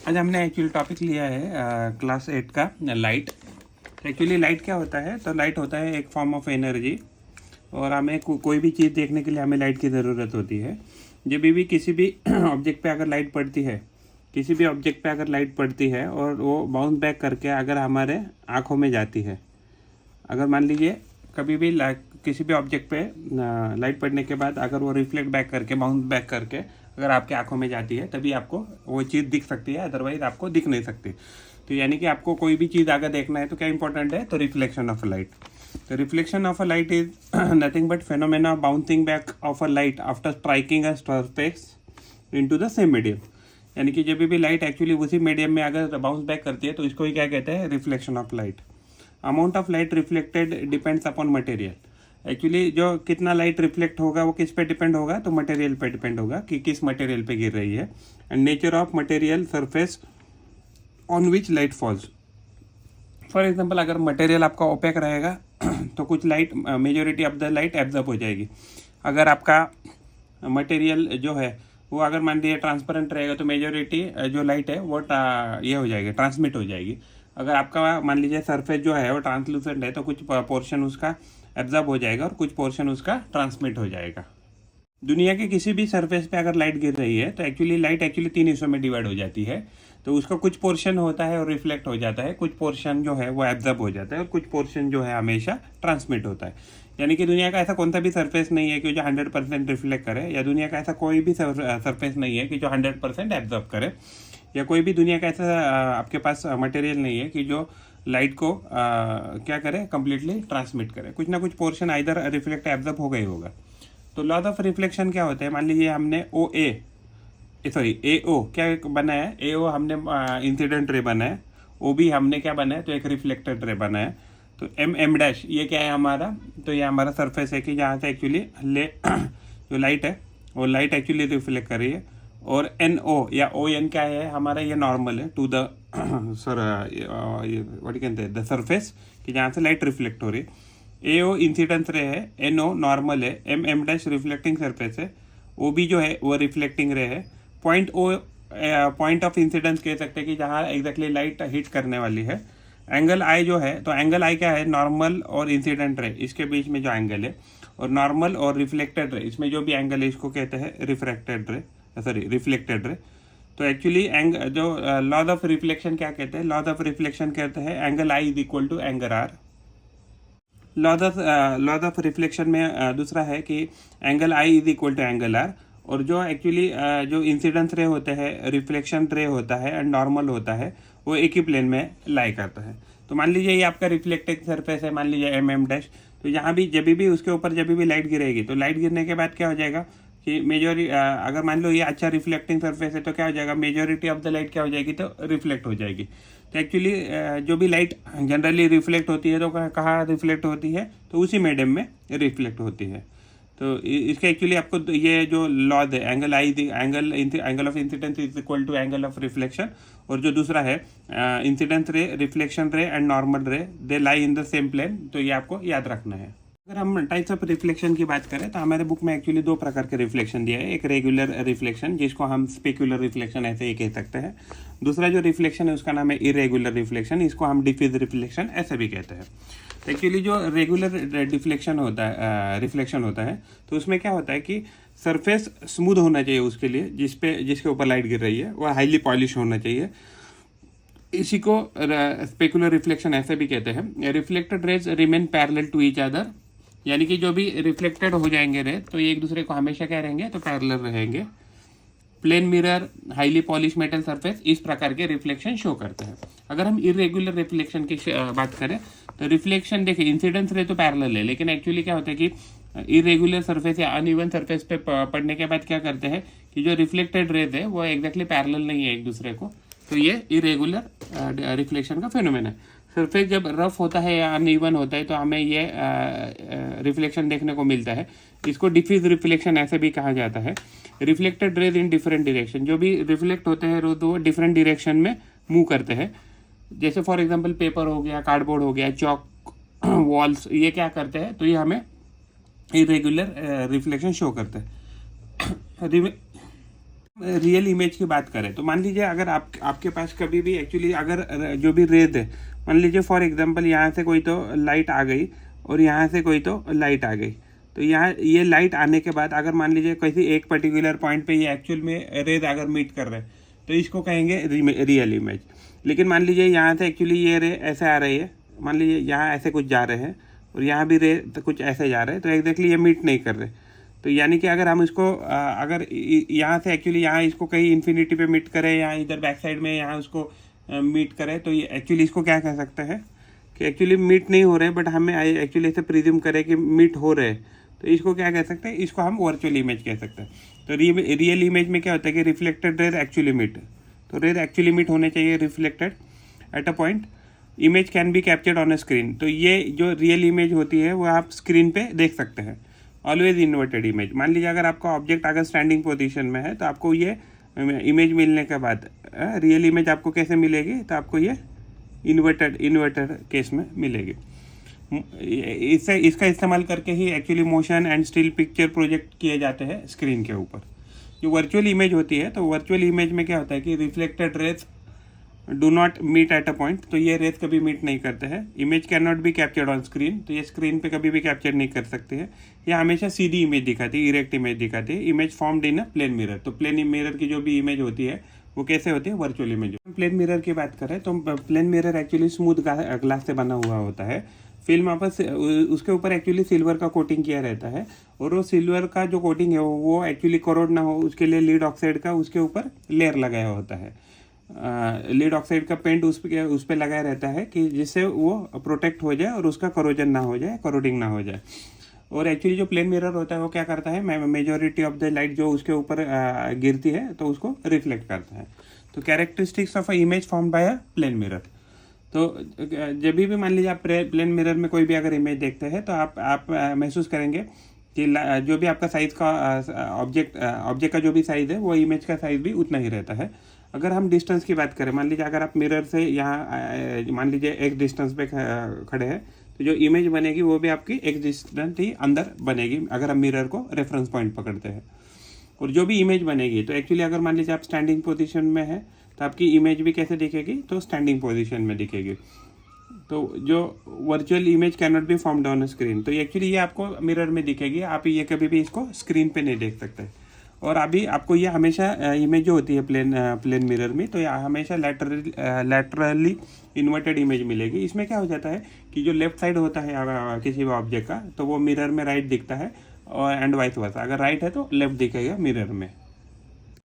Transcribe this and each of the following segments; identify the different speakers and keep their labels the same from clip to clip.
Speaker 1: आज हमने actually topic लिया है क्लास 8 का लाइट। एक्चुअली लाइट क्या होता है? तो लाइट होता है एक फॉर्म ऑफ एनर्जी, और हमें कोई भी चीज़ देखने के लिए हमें लाइट की ज़रूरत होती है। जब भी किसी भी ऑब्जेक्ट पे अगर लाइट पड़ती है, किसी भी ऑब्जेक्ट पे अगर लाइट पड़ती है और वो बाउंस बैक करके अगर हमारे आँखों में जाती है, अगर मान लीजिए कभी भी किसी भी ऑब्जेक्ट पे लाइट पड़ने के बाद अगर वो रिफ्लेक्ट बैक करके बाउंस बैक करके अगर आपके आंखों में जाती है, तभी आपको वो चीज़ दिख सकती है, अदरवाइज आपको दिख नहीं सकती। तो यानी कि आपको कोई भी चीज़ अगर देखना है तो क्या इंपॉर्टेंट है? तो रिफ्लेक्शन ऑफ अ लाइट। तो reflection of a light is nothing but phenomena bouncing back of a light after striking a surface into the same medium. यानी कि जब भी लाइट एक्चुअली उसी मीडियम में अगर बाउंस बैक करती है तो इसको ही क्या कहते हैं? Reflection of light. Amount of light reflected depends upon material. Actually जो कितना लाइट रिफ्लेक्ट होगा वो किस पे डिपेंड होगा? तो मटेरियल पे डिपेंड होगा कि किस मटेरियल पे गिर रही है। And nature of material surface on which light falls. For example अगर मटेरियल आपका ओपेक रहेगा तो कुछ light, majority of the light absorb हो जाएगी। अगर आपका मटेरियल जो है वो अगर मान लीजिए ट्रांसपेरेंट रहेगा तो मेजोरिटी जो लाइट है वो ये हो जाएगी, ट्रांसमिट हो जाएगी। अगर आपका मान लीजिए सरफेस जो है वो ट्रांसलूसेंट है तो कुछ पोर्शन उसका एब्जॉर्ब हो जाएगा और कुछ पोर्शन उसका ट्रांसमिट हो जाएगा। दुनिया के किसी भी सरफेस पे अगर लाइट गिर रही है तो लाइट एक्चुअली 3 हिस्सों में डिवाइड हो जाती है। तो उसका कुछ पोर्शन होता है और रिफ्लेक्ट हो जाता है, कुछ पोर्शन जो है वो एब्जॉर्ब हो जाता है और कुछ पोर्शन जो है हमेशा ट्रांसमिट होता है। यानी कि दुनिया का ऐसा कौन सा भी सरफेस नहीं है कि जो 100% रिफ्लेक्ट करे, या दुनिया का ऐसा कोई भी सरफेस नहीं है कि जो 100% एब्जॉर्ब करे, या कोई भी दुनिया का ऐसा आपके पास मटेरियल नहीं है कि जो लाइट को क्या करे? कंप्लीटली ट्रांसमिट करे। कुछ ना कुछ पोर्शन इधर रिफ्लेक्ट एब्जॉर्ब हो गई होगा। तो लॉज ऑफ रिफ्लेक्शन क्या होते हैं? मान लीजिए हमने AO क्या बनाया है? AO हमने इंसिडेंट रे बनाया है, OB हमने क्या बनाया? तो एक रिफ्लेक्टेड रे बनाया है। तो M डैश ये क्या है हमारा? तो ये हमारा सरफेस है कि जहाँ से एक्चुअली जो लाइट है वो लाइट एक्चुअली रिफ्लेक्ट कर रही है। और NO या ON क्या है हमारा? ये नॉर्मल है टू द व्हाट कहते हैं द सरफेस, कि जहाँ से लाइट रिफ्लेक्ट हो रही है। AO इंसिडेंस रे है, NO नॉर्मल है, M डैश रिफ्लेक्टिंग सरफेस है, OB जो है वो रिफ्लेक्टिंग रे है। पॉइंट ऑफ इंसिडेंस कह सकते हैं कि जहाँ एग्जैक्टली लाइट हिट करने वाली है। एंगल I जो है, तो एंगल I क्या है? नॉर्मल और इंसिडेंट रे इसके बीच में जो एंगल है, और नॉर्मल और रिफ्लेक्टेड रे इसमें जो भी एंगल है इसको कहते हैं रिफ्लेक्टेड रे। तो एक्चुअली जो लॉज ऑफ रिफ्लेक्शन क्या कहते हैं? लॉज ऑफ रिफ्लेक्शन कहते हैं angle I is equal to angle R। Laws of reflection में दूसरा है कि angle I is equal to angle R। और जो एक्चुअली जो इंसिडेंस रे होते हैं, रिफ्लेक्शन रे होता है एंड नॉर्मल होता है, वो एक ही प्लेन में लाई करता है। तो मान लीजिए ये आपका रिफ्लेक्टिंग सरफेस है, मान लीजिए M डैश। तो यहाँ भी जब भी उसके ऊपर जब भी लाइट गिरेगी तो लाइट गिरने के बाद क्या हो जाएगा कि अगर मान लो ये अच्छा रिफ्लेक्टिंग सरफेस है तो क्या हो जाएगा? मेजोरिटी ऑफ द लाइट क्या हो जाएगी? तो रिफ्लेक्ट हो जाएगी। तो एक्चुअली जो भी लाइट जनरली रिफ्लेक्ट होती है तो कहाँ रिफ्लेक्ट होती है? तो उसी मीडियम में रिफ्लेक्ट होती है। तो इसके एक्चुअली आपको ये जो लॉज है angle of incidence is equal to angle of reflection, और जो दूसरा है इंसिडेंस रे, रिफ्लेक्शन रे एंड नॉर्मल रे, दे लाई इन द सेम प्लेन। तो ये आपको याद रखना है। अगर हम टाइप्स ऑफ रिफ्लेक्शन की बात करें तो हमारे बुक में एक्चुअली 2 प्रकार के रिफ्लेक्शन दिया है। एक रेगुलर रिफ्लेक्शन जिसको हम स्पेक्युलर रिफ्लेक्शन ऐसे ही कह सकते हैं। दूसरा जो रिफ्लेक्शन है उसका नाम है इरेगुलर रिफ्लेक्शन, इसको हम डिफ्यूज रिफ्लेक्शन ऐसे भी कहते हैं। एक्चुअली जो रेगुलर रिफ्लेक्शन होता है तो उसमें क्या होता है कि सरफेस स्मूथ होना चाहिए उसके लिए, जिसके ऊपर लाइट गिर रही है वो हाईली पॉलिश होना चाहिए। इसी को स्पेक्युलर रिफ्लेक्शन ऐसे भी कहते हैं। Reflected rays remain parallel to each other, यानी कि जो भी रिफ्लेक्टेड हो जाएंगे रे तो ये एक दूसरे को हमेशा क्या रहेंगे? तो पैरेलल रहेंगे। Plane mirror, highly polish metal surface, इस प्रकार के रिफ्लेक्शन शो करते हैं। अगर हम इरेगुलर रिफ्लेक्शन की बात करें तो रिफ्लेक्शन देखिए इंसिडेंस रे तो पैरेलल है, लेकिन एक्चुअली क्या होता है कि इरेगुलर सरफेस या अनइवन सरफेस पे पड़ने के बाद क्या करते हैं कि जो रिफ्लेक्टेड रेज है वो एग्जैक्टली पैरेलल नहीं है एक दूसरे को। तो ये इरेगुलर रिफ्लेक्शन का फेनोमेना है। सरफेस जब रफ होता है या अनइवन होता है तो हमें ये रिफ्लेक्शन देखने को मिलता है। इसको डिफ्यूज रिफ्लेक्शन ऐसे भी कहा जाता है। Reflected raise in different direction, जो भी रिफ्लेक्ट होते हैं वो डिफरेंट डायरेक्शन में मूव करते हैं। जैसे फॉर एग्जांपल पेपर हो गया, कार्डबोर्ड हो गया, चॉक, वॉल्स, ये क्या करते हैं? तो ये हमें इरेगुलर रिफ्लेक्शन शो करते हैं। रियल इमेज की बात करें तो मान लीजिए अगर आपके पास कभी भी एक्चुअली अगर जो भी रेज है, मान लीजिए फॉर एग्जांपल यहाँ से कोई तो लाइट आ गई और यहाँ से कोई तो लाइट आ गई, तो यहाँ ये लाइट आने के बाद अगर मान लीजिए किसी एक पर्टिकुलर पॉइंट पे ये एक्चुअल में रेज अगर मीट कर रहे हैं तो इसको कहेंगे रियल इमेज। लेकिन मान लीजिए यहाँ से एक्चुअली ये रे ऐसे आ रही है, मान लीजिए यहाँ ऐसे कुछ जा रहे हैं और यहाँ भी रे तो कुछ ऐसे जा रहे हैं, तो एग्जैक्टली ये मीट नहीं कर रहे। तो यानी कि अगर हम इसको अगर यहाँ से एक्चुअली यहाँ इसको कहीं इन्फिनिटी पे मीट करें या इधर बैक साइड में यहाँ उसको मीट करें, तो ये एक्चुअली इसको क्या कह सकते हैं कि एक्चुअली मीट नहीं हो रहे बट हमें एक्चुअली ऐसे प्रिज्यूम करें कि मीट हो रहे हैं, तो इसको क्या कह सकते हैं, इसको हम वर्चुअल इमेज कह सकते हैं। तो रियल इमेज में क्या होता है कि रिफ्लेक्टेड रेज एक्चुअली मीट, तो रेज एक्चुअली मीट होने चाहिए reflected eight a point, image can be captured on a screen. तो ये जो रियल इमेज होती है वो आप स्क्रीन पे देख सकते हैं। ऑलवेज इन्वर्टेड इमेज, मान लीजिए अगर आपका ऑब्जेक्ट अगर स्टैंडिंग पोजीशन में है तो आपको ये इमेज मिलने के बाद रियल इमेज आपको कैसे मिलेगी, तो आपको ये इन्वर्टेड केस में मिलेगी। इससे इसका इस्तेमाल करके ही actually motion and still picture project किए जाते हैं स्क्रीन के ऊपर। जो वर्चुअल इमेज होती है, तो वर्चुअल इमेज में क्या होता है कि reflected rays do not meet at a point, तो ये रेज कभी मीट नहीं करते हैं। Image can not be captured on screen, तो ये स्क्रीन पे कभी भी कैप्चर नहीं कर सकते हैं। ये हमेशा सीधी इमेज दिखाती है, इरेक्ट इमेज दिखाती है। Image formed in a plane mirror, तो प्लेन मिरर की जो भी इमेज होती है वो कैसे होती है, वर्चुअल इमेज। प्लेन मिरर की बात करें तो plane mirror actually smooth glass से बना हुआ होता है। फिल्म वापस उसके ऊपर एक्चुअली सिल्वर का कोटिंग किया रहता है, और वो सिल्वर का जो कोटिंग है वो एक्चुअली करोड ना हो उसके लिए लीड ऑक्साइड का उसके ऊपर लेयर लगाया होता है। लीड ऑक्साइड का पेंट उस पर लगाया रहता है कि जिससे वो प्रोटेक्ट हो जाए और उसका करोजन ना हो जाए, करोडिंग ना हो जाए। और एक्चुअली जो प्लेन मिरर होता है वो क्या करता है, मेजॉरिटी ऑफ द लाइट जो उसके ऊपर गिरती है तो उसको रिफ्लेक्ट करता है। तो characteristics of a image formed by a plane mirror. तो जब भी मान लीजिए आप प्लेन मिरर में कोई भी अगर इमेज देखते हैं तो आप महसूस करेंगे कि जो भी आपका साइज़ का ऑब्जेक्ट का जो भी साइज़ है वो इमेज का साइज़ भी उतना ही रहता है। अगर हम डिस्टेंस की बात करें, मान लीजिए अगर आप मिरर से यहाँ मान लीजिए एक डिस्टेंस पे खड़े हैं, तो जो इमेज बनेगी वो भी आपकी एक डिस्टेंस ही अंदर बनेगी अगर हम मिरर को रेफरेंस पॉइंट पकड़ते हैं। और जो भी इमेज बनेगी, तो एक्चुअली अगर मान लीजिए आप स्टैंडिंग पोजीशन में है तो आपकी इमेज भी कैसे दिखेगी, तो स्टैंडिंग पोजीशन में दिखेगी। तो जो virtual image can not be formed on screen, तो एक्चुअली ये आपको मिरर में दिखेगी, आप ये कभी भी इसको स्क्रीन पे नहीं देख सकते। और अभी आपको ये हमेशा इमेज जो होती है प्लेन मिरर में, तो ये हमेशा लैटरली इन्वर्टेड इमेज मिलेगी। इसमें क्या हो जाता है कि जो लेफ्ट साइड होता है किसी भी ऑब्जेक्ट का, तो वो मिरर में राइट दिखता है, और एंड वाइस वर्सा, अगर राइट है तो लेफ्ट दिखेगा मिरर में।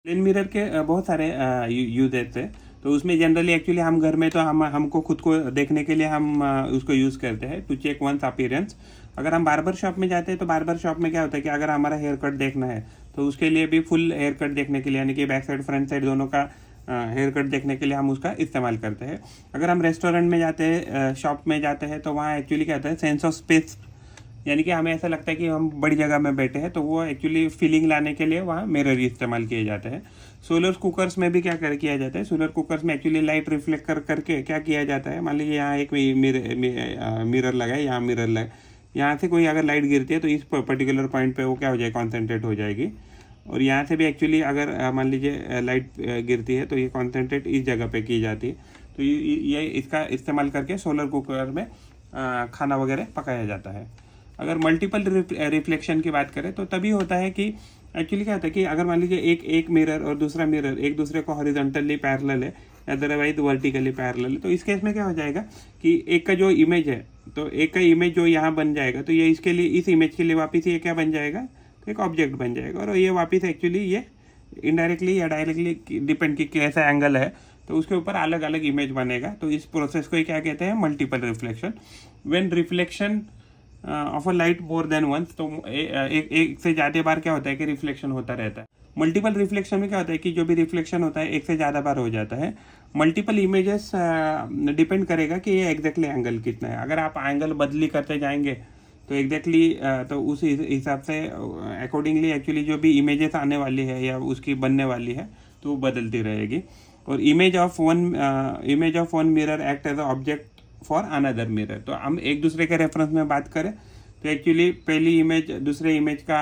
Speaker 1: प्लेन मिरर के बहुत सारे यूजेस है, तो उसमें जनरली एक्चुअली हम घर में तो हमको खुद को देखने के लिए हम उसको यूज़ करते हैं टू चेक वंस अपीयरेंस। अगर हम बार्बर शॉप में जाते हैं तो बार्बर शॉप में क्या होता है कि अगर हमारा हेयर कट देखना है तो उसके लिए भी फुल हेयर कट देखने के लिए, यानी कि बैक साइड फ्रंट साइड दोनों का हेयर कट देखने के लिए हम उसका इस्तेमाल करते हैं। अगर हम रेस्टोरेंट में जाते हैं, शॉप में जाते हैं, तो वहाँ एक्चुअली क्या होता है, सेंस ऑफ स्पेस, यानी कि हमें ऐसा लगता है कि हम बड़ी जगह में बैठे हैं, तो वो एक्चुअली फीलिंग लाने के लिए वहाँ मिरर इस्तेमाल किए जाते हैं। सोलर कुकर्स में भी क्या किया जाता है, सोलर कुकर्स में एक्चुअली लाइट रिफ्लेक्ट करके क्या किया जाता है, मान लीजिए यहाँ एक मिरर लगा है, यहाँ मिरर लगा, यहाँ से कोई अगर लाइट गिरती है तो इस पर्टिकुलर पॉइंट पे वो क्या हो जाएगी, कॉन्सेंट्रेट हो जाएगी। और यहाँ से भी एक्चुअली अगर मान लीजिए लाइट गिरती है तो ये कॉन्सेंट्रेट इस जगह पे की जाती है। तो ये इसका इस्तेमाल करके सोलर कुकर में खाना वगैरह पकाया जाता है। अगर मल्टीपल रिफ्लेक्शन की बात करें तो तभी होता है कि एक्चुअली क्या होता है कि अगर मान लीजिए एक मिरर और दूसरा मिरर एक दूसरे को हॉरिजॉन्टली पैरेलल है, अदरवाइज वर्टिकली पैरेलल है, तो इस केस में क्या हो जाएगा कि एक का जो इमेज है, तो एक का इमेज जो यहाँ बन जाएगा, तो ये इसके लिए, इस इमेज के लिए वापस ये क्या बन जाएगा, तो एक ऑब्जेक्ट बन जाएगा। और ये वापस एक्चुअली ये इनडायरेक्टली या डायरेक्टली डिपेंड की कैसा एंगल है, तो उसके ऊपर अलग अलग इमेज बनेगा। तो इस प्रोसेस को क्या कहते हैं, multiple reflection. When reflection of a light more than once, तो एक से ज़्यादा बार क्या होता है कि रिफ्लेक्शन होता रहता है। मल्टीपल रिफ्लेक्शन में क्या होता है कि जो भी रिफ्लेक्शन होता है एक से ज़्यादा बार हो जाता है। मल्टीपल इमेजेस डिपेंड करेगा कि ये एग्जैक्टली एंगल कितना है। अगर आप एंगल बदली करते जाएंगे तो एग्जैक्टली तो उस हिसाब से अकॉर्डिंगली एक्चुअली जो भी इमेजेस आने वाली है या उसकी बनने वाली है तो वो बदलती रहेगी। और image of one mirror act as a object for another mirror. तो हम एक दूसरे के रेफरेंस में बात करें तो एक्चुअली पहली इमेज दूसरे इमेज का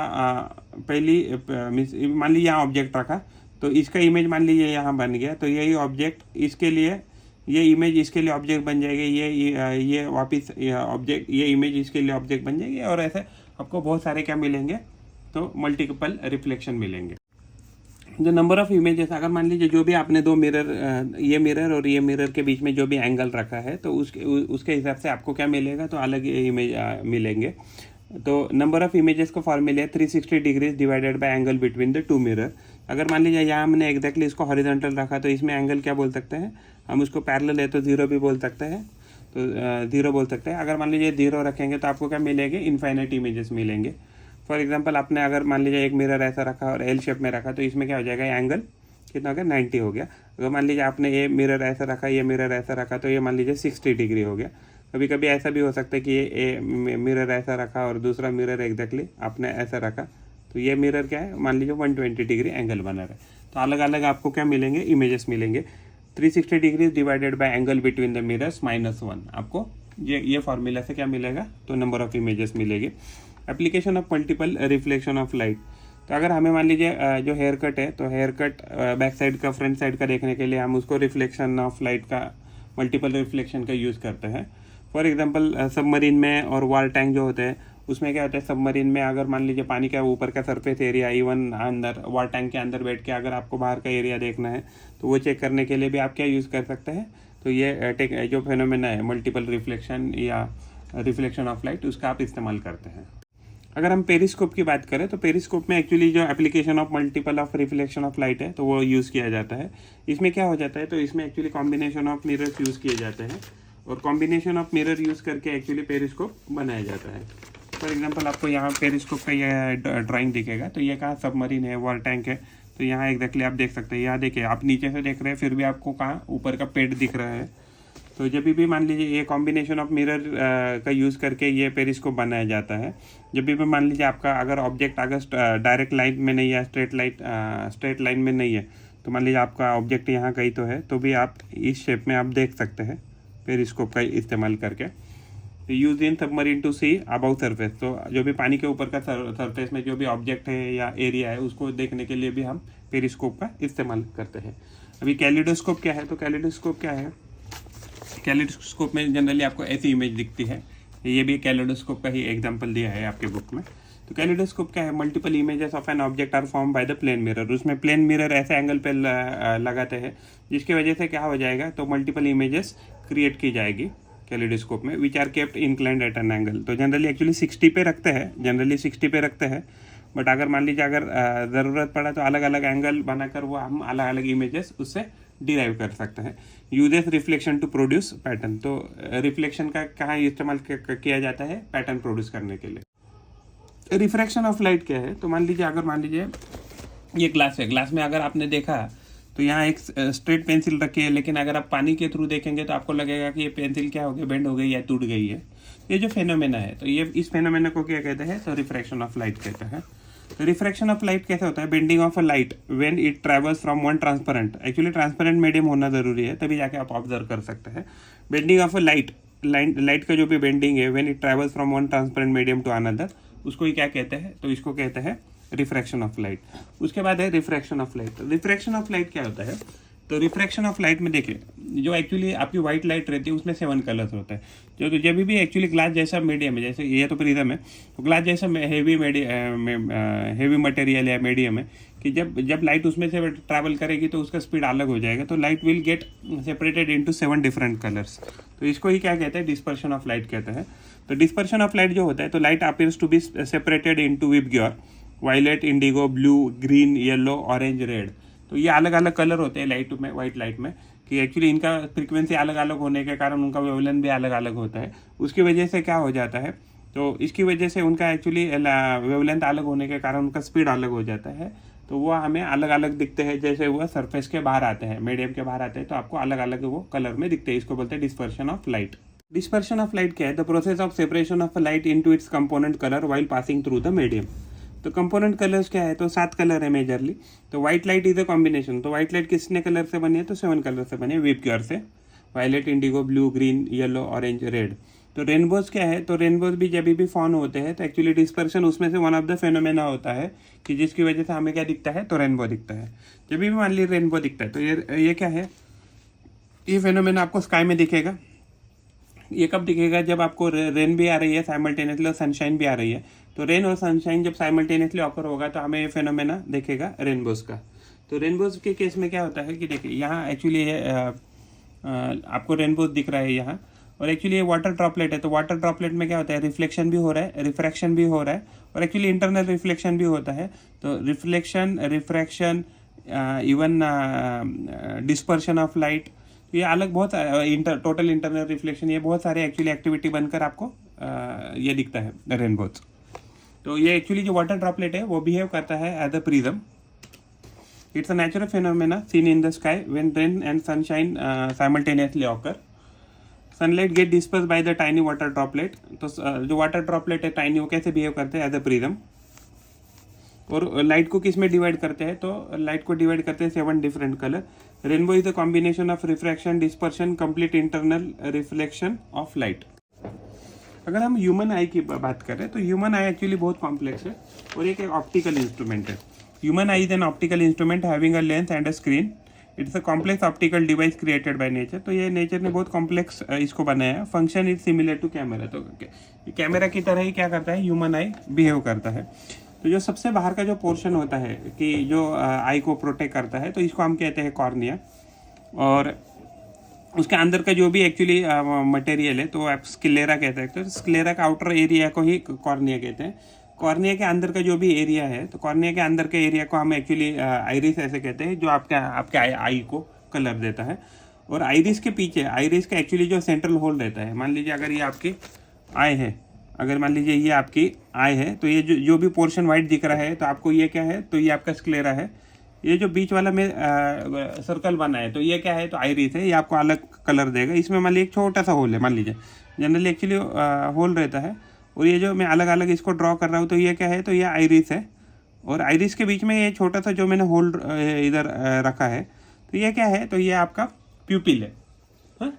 Speaker 1: पहली मान लीजिए यहाँ ऑब्जेक्ट रखा, तो इसका इमेज मान लीजिए यहाँ बन गया, तो यही ऑब्जेक्ट इसके लिए, ये इमेज इसके लिए ऑब्जेक्ट बन जाएगी, ये वापस ऑब्जेक्ट, ये इमेज इसके लिए ऑब्जेक्ट बन जाएगी, और ऐसे आपको बहुत सारे क्या मिलेंगे, तो मल्टीपल रिफ्लेक्शन मिलेंगे। जो नंबर ऑफ इमेजेस, अगर मान लीजिए जो भी आपने दो मिरर, ये मिरर और ये मिरर के बीच में जो भी एंगल रखा है, तो उसके हिसाब से आपको क्या मिलेगा, तो अलग इमेज मिलेंगे। तो नंबर ऑफ इमेजेस का फॉर्मूला है 360 degrees divided by angle between the two mirror. अगर मान लीजिए यहाँ हमने एग्जैक्टली इसको हॉरिजॉन्टल रखा, तो इसमें एंगल क्या बोल सकते हैं हम, उसको पैरेलल है तो 0 भी बोल सकते हैं, तो 0 बोल सकते हैं। अगर मान लीजिए 0 रखेंगे तो आपको क्या मिलेंगे, इनफाइनाइट इमेजेस मिलेंगे। फॉर एग्जांपल आपने अगर मान लीजिए एक मिरर ऐसा रखा और एल शेप में रखा, तो इसमें क्या हो जाएगा, एंगल कितना हो गया, 90 हो गया। अगर मान लीजिए आपने ये मिरर ऐसा रखा, ये मिरर ऐसा रखा, तो ये मान लीजिए 60 डिग्री हो गया। कभी कभी ऐसा भी हो सकता है कि ये मिरर ऐसा रखा और दूसरा मिरर एग्जैक्टली आपने ऐसा रखा, तो ये मिरर क्या है, मान लीजिए 120 डिग्री एंगल बना रहा है। तो अलग अलग आपको क्या मिलेंगे, इमेजेस मिलेंगे। 360 degree divided by angle between the mirrors -1, आपको ये फॉर्मूला से क्या मिलेगा, तो नंबर ऑफ इमेजेस मिलेगी। Application of multiple reflection of light. तो अगर हमें मान लीजिए जो हेयर कट है, तो हेयर कट बैक साइड का फ्रंट साइड का देखने के लिए हम उसको रिफ्लेक्शन ऑफ लाइट का, मल्टीपल रिफ्लेक्शन का यूज़ करते हैं। फॉर एग्जांपल सबमरीन में और वाटर टैंक जो होते हैं, उसमें क्या होता है, सबमरीन में अगर मान लीजिए पानी का ऊपर का सरफेस एरिया, इवन अंदर वाटर टैंक के अंदर बैठ के अगर आपको बाहर का एरिया देखना है, तो वो चेक करने के लिए भी आप क्या यूज़ कर सकते हैं, तो ये जो फेनोमेना है मल्टीपल रिफ्लेक्शन या रिफ्लेक्शन ऑफ लाइट, उसका आप इस्तेमाल करते हैं। अगर हम पेरिस्कोप की बात करें, तो पेरिस्कोप में एक्चुअली जो application of multiple of reflection of light है, तो वो यूज़ किया जाता है। इसमें क्या हो जाता है, तो इसमें actually combination of mirrors use किए जाते हैं, और कॉम्बिनेशन ऑफ मिरर यूज़ करके एक्चुअली पेरिस्कोप बनाया जाता है। फॉर एग्जांपल आपको यहाँ पेरिस्कोप का ये ड्राइंग दिखेगा, तो ये कहाँ सबमरीन है, वाटर टैंक है, तो यहाँ एग्जैक्टली आप देख सकते हैं। यहाँ देखिए, आप नीचे से देख रहे हैं, फिर भी आपको कहाँ ऊपर का पेड़ दिख रहा है। तो जब भी मान लीजिए ये कॉम्बिनेशन ऑफ मिरर का यूज़ करके ये पेरिस्कोप बनाया जाता है। जब भी मान लीजिए आपका अगर ऑब्जेक्ट अगर डायरेक्ट लाइन में नहीं है, स्ट्रेट लाइन में नहीं है, तो मान लीजिए आपका ऑब्जेक्ट यहाँ कहीं तो है, तो भी आप इस शेप में आप देख सकते हैं पेरिस्कोप का इस्तेमाल करके। Use in submarine to see about surface. तो जो भी पानी के ऊपर का सरफेस में जो भी ऑब्जेक्ट है या एरिया है, उसको देखने के लिए भी हम पेरिस्कोप का इस्तेमाल करते हैं। अभी कैलिडोस्कोप क्या है, तो कैलिडोस्कोप क्या है, कैलिडोस्कोप में जनरली आपको ऐसी इमेज दिखती है। ये भी कैलिडोस्कोप का ही एग्जांपल दिया है आपके बुक में। तो कैलिडोस्कोप क्या है, multiple images of an object are form by the plane mirror. उसमें प्लेन मिरर ऐसे एंगल पे लगाते हैं जिसकी वजह से क्या हो जाएगा, तो मल्टीपल इमेजेस क्रिएट की जाएगी कैलिडोस्कोप में, which are kept inclined at an angle. तो जनरली एक्चुअली 60 पे रखते हैं, बट अगर मान लीजिए अगर ज़रूरत पड़ा तो अलग अलग एंगल बनाकर वो हम अलग अलग इमेजेस उससे डिराइव कर सकते हैं। Uses reflection to produce pattern. तो रिफ्लेक्शन का कहाँ इस्तेमाल किया जाता है, पैटर्न प्रोड्यूस करने के लिए। रिफ्रैक्शन ऑफ लाइट क्या है, तो मान लीजिए ये ग्लास है, ग्लास में अगर आपने देखा तो यहाँ एक स्ट्रेट पेंसिल रखी है, लेकिन अगर आप पानी के थ्रू देखेंगे तो आपको लगेगा कि ये पेंसिल क्या हो गई, बेंड हो गई या टूट गई है। ये जो फेनोमेना है, तो ये इस फेनोमेना को क्या कहते हैं, तो रिफ्रैक्शन ऑफ लाइट कहते हैं। तो रिफ्रैक्शन ऑफ लाइट कैसे होता है, bending of a light when it travels from one transparent, actually transparent medium होना जरूरी है, तभी जाके आप ऑब्जर्व कर सकते हैं। बेंडिंग ऑफ अ लाइट का जो भी बेंडिंग है, when it travels from one transparent medium to another, उसको ही क्या कहते हैं, तो इसको कहते हैं रिफ्रैक्शन ऑफ लाइट। उसके बाद है refraction of light. Refraction of light क्या होता है, तो रिफ्रैक्शन ऑफ लाइट में देखिए, जो एक्चुअली आपकी व्हाइट लाइट रहती है उसमें 7 कलर्स होते हैं। जो जब भी एक्चुअली ग्लास जैसा मीडियम है, जैसे ये तो प्रिज्म है, तो ग्लास जैसा हेवी मटेरियल या मीडियम है कि जब लाइट उसमें से ट्रैवल करेगी तो उसका स्पीड अलग हो जाएगा, तो light will get separated into 7 different colours. तो इसको ही क्या कहते हैं, डिस्पर्शन ऑफ लाइट कहते हैं। तो डिस्पर्शन ऑफ लाइट जो होता है, तो light appears to be separated into VIBGYOR, violet, indigo, blue, green, yellow, orange, red. तो ये अलग अलग कलर होते हैं लाइट में, वाइट लाइट में, कि एक्चुअली इनका फ्रीक्वेंसी अलग अलग होने के कारण उनका वेवलेंथ भी अलग अलग होता है। उसकी वजह से क्या हो जाता है, तो इसकी वजह से उनका एक्चुअली वेवलेंथ अलग होने के कारण उनका स्पीड अलग हो जाता है, तो वो हमें अलग अलग दिखते हैं। जैसे वो सरफेस के बाहर आते हैं, मीडियम के बाहर आते हैं, तो आपको अलग अलग वो कलर में दिखते हैं। इसको बोलते हैं dispersion of light. Dispersion of light क्या है, the process of separation of light into its component colour while passing through the medium. तो कंपोनेंट कलर्स क्या है, तो 7 कलर है मेजरली। तो white light is a combination. तो व्हाइट लाइट किसने कलर से बनी है, तो 7 कलर से बनी है, विबग्योर से, violet, indigo, blue, green, yellow, orange, red. तो रेनबोज क्या है, तो रेनबोज भी जब भी फॉर्म होते हैं तो एक्चुअली डिस्पर्शन उसमें से वन ऑफ द फेनोमेना होता है कि जिसकी वजह से हमें क्या दिखता है, तो रेनबो दिखता है। जब भी मान लीजिए रेनबो दिखता है तो ये क्या है, ये फेनोमेना आपको स्काई में दिखेगा। ये कब दिखेगा, जब आपको रेन भी आ रही है साइमल्टेनियसली और सनशाइन भी आ रही है। तो रेन और सनशाइन जब साइमल्टेनियसली ऑकर होगा तो हमें ये फेनोमेना दिखेगा रेनबोज का। तो रेनबोज के केस में क्या होता है कि देखिए यहाँ एक्चुअली आपको रेनबोज दिख रहा है यहाँ, और एक्चुअली ये वाटर ड्रॉपलेट है। तो वाटर ड्रॉपलेट में क्या होता है, रिफ्लेक्शन भी हो रहा है, रिफ्रैक्शन भी हो रहा है, और एक्चुअली इंटरनल रिफ्लेक्शन भी होता है। तो reflection, refraction, even dispersion of light, ये अलग बहुत टोटल इंटरनल रिफ्लेक्शन, ये बहुत सारे एक्चुअली एक्टिविटी बनकर आपको ये दिखता है रेनबोज। तो ये एक्चुअली जो वाटर ड्रॉपलेट है वो बिहेव करता है as a prism. It's a natural phenomena seen in the sky when rain and sunshine simultaneously occur. Sunlight get disperse by the tiny water droplet. तो जो वाटर ड्रॉपलेट है tiny, वो कैसे behave करते हैं, एज अ प्रिज्म। और light को किस में डिवाइड करते हैं, तो लाइट को डिवाइड करते हैं 7 different colour. Rainbow is a combination of refraction, dispersion, complete internal reflection of light. अगर हम ह्यूमन आई की बात करें तो ह्यूमन आई एक्चुअली बहुत कॉम्प्लेक्स है और एक ऑप्टिकल इंस्ट्रूमेंट है। Human eye is an optical instrument having a lens and a screen. It's a complex optical device created by nature. तो ये नेचर ने बहुत कॉम्प्लेक्स इसको बनाया है। Function is similar to camera. तो कैमरा की तरह ही क्या करता है, ह्यूमन आई बिहेव करता है। तो जो सबसे बाहर का जो पोर्शन होता है कि जो आई को प्रोटेक्ट करता है, तो इसको हम कहते हैं कॉर्निया। और उसके अंदर का जो भी एक्चुअली मटेरियल है तो आप स्क्लेरा कहते हैं। तो स्क्लेरा का आउटर एरिया को ही कॉर्निया कहते हैं। कॉर्निया के अंदर का जो भी एरिया है, तो कॉर्निया के अंदर के एरिया को हम एक्चुअली आइरिस ऐसे कहते हैं, जो आपके आई को कलर देता है। और आइरिस के पीछे, आइरिस का एक्चुअली जो सेंट्रल होल रहता है, मान लीजिए अगर ये आपकी आई है, अगर मान लीजिए ये आपकी आई है, तो ये जो भी पोर्शन वाइट दिख रहा है तो आपको ये क्या है, तो ये आपका स्क्लेरा है। ये जो बीच वाला में सर्कल बना है तो ये क्या है, तो आइरिस है। ये आपको अलग कलर देगा। इसमें मान लीजिए एक छोटा सा होल है, मान लीजिए जनरली एक्चुअली होल रहता है। और ये जो मैं अलग अलग इसको ड्रॉ कर रहा हूँ तो ये क्या है, तो ये आइरिस है। और आइरिस के बीच में ये छोटा सा जो मैंने होल इधर रखा है, तो ये क्या है, तो ये आपका प्यूपिल है। हाँ,